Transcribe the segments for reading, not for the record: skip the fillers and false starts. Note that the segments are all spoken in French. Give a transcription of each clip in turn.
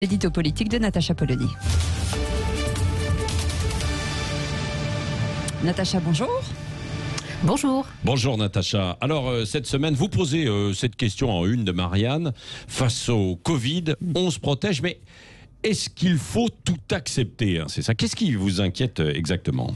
L'édito politique de Natacha Polony. Natacha, bonjour. Bonjour. Bonjour Natacha. Alors cette semaine, vous posez cette question en une de Marianne. Face au Covid, on se protège, mais est-ce qu'il faut tout accepter, hein? C'est ça. Qu'est-ce qui vous inquiète exactement ?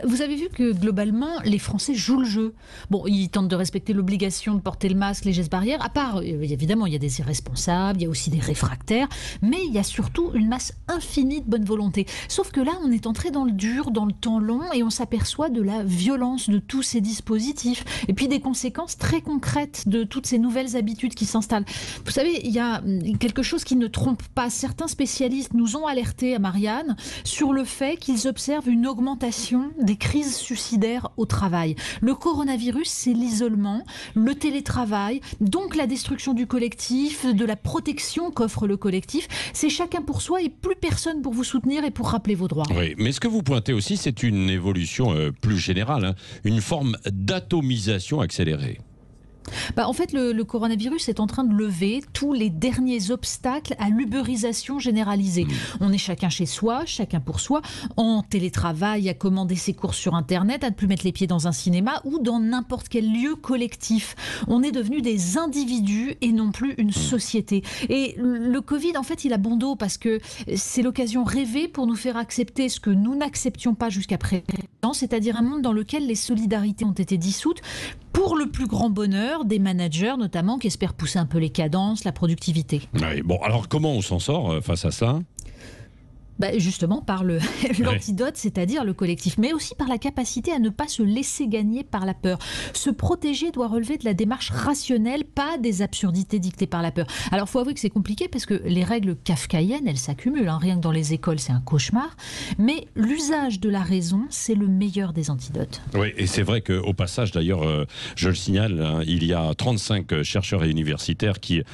Vous avez vu que globalement, les Français jouent le jeu. Bon, ils tentent de respecter l'obligation de porter le masque, les gestes barrières. À part, évidemment, il y a des irresponsables, il y a aussi des réfractaires, mais il y a surtout une masse infinie de bonne volonté. Sauf que là, on est entré dans le dur, dans le temps long, et on s'aperçoit de la violence de tous ces dispositifs, et puis des conséquences très concrètes de toutes ces nouvelles habitudes qui s'installent. Vous savez, il y a quelque chose qui ne trompe pas. Certains spécialistes nous ont alertés à Marianne sur le fait qu'ils observent une augmentation des crises suicidaires au travail. Le coronavirus, c'est l'isolement, le télétravail, donc la destruction du collectif, de la protection qu'offre le collectif. C'est chacun pour soi et plus personne pour vous soutenir et pour rappeler vos droits. Oui, mais ce que vous pointez aussi, c'est une évolution plus générale, hein, une forme d'atomisation accélérée. En fait, le coronavirus est en train de lever tous les derniers obstacles à l'uberisation généralisée. On est chacun chez soi, chacun pour soi, en télétravail, à commander ses courses sur Internet, à ne plus mettre les pieds dans un cinéma ou dans n'importe quel lieu collectif. On est devenus des individus et non plus une société. Et le Covid, en fait, il a bon dos parce que c'est l'occasion rêvée pour nous faire accepter ce que nous n'acceptions pas jusqu'à présent, c'est-à-dire un monde dans lequel les solidarités ont été dissoutes pour le plus grand bonheur des managers, notamment, qui espèrent pousser un peu les cadences, la productivité. Oui, bon, alors comment on s'en sort face à ça ? Justement par l'antidote, c'est-à-dire le collectif, mais aussi par la capacité à ne pas se laisser gagner par la peur. Se protéger doit relever de la démarche rationnelle, pas des absurdités dictées par la peur. Alors, il faut avouer que c'est compliqué parce que les règles kafkaïennes, elles s'accumulent. Hein. Rien que dans les écoles, c'est un cauchemar. Mais l'usage de la raison, c'est le meilleur des antidotes. Oui, et c'est vrai qu'au passage, d'ailleurs, je le signale, hein, il y a 35 chercheurs et universitaires qui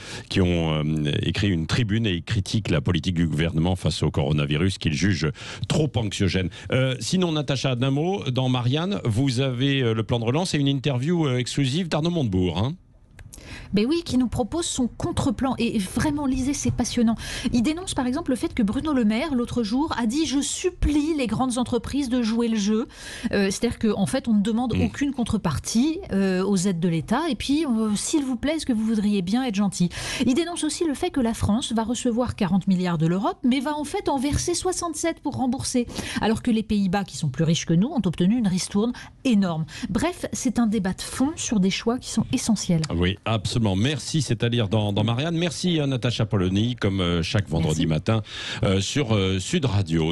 ont écrit une tribune et ils critiquent la politique du gouvernement face au coronavirus qu'ils jugent trop anxiogène. Sinon, Natacha, d'un mot, dans Marianne, vous avez le plan de relance et une interview exclusive d'Arnaud Montebourg. Hein. Oui, qui nous propose son contre-plan. Et vraiment, lisez, c'est passionnant. Il dénonce par exemple le fait que Bruno Le Maire, l'autre jour, a dit « Je supplie les grandes entreprises de jouer le jeu ». C'est-à-dire qu'en fait, on ne demande aucune contrepartie aux aides de l'État. Et puis, s'il vous plaît, est-ce que vous voudriez bien être gentil ? Il dénonce aussi le fait que la France va recevoir 40 milliards de l'Europe, mais va en fait en verser 67 pour rembourser. Alors que les Pays-Bas, qui sont plus riches que nous, ont obtenu une ristourne énorme. Bref, c'est un débat de fond sur des choix qui sont essentiels. Oui, absolument. Merci, c'est à dire dans Marianne. Merci à Natacha Polony, comme chaque vendredi matin sur Sud Radio.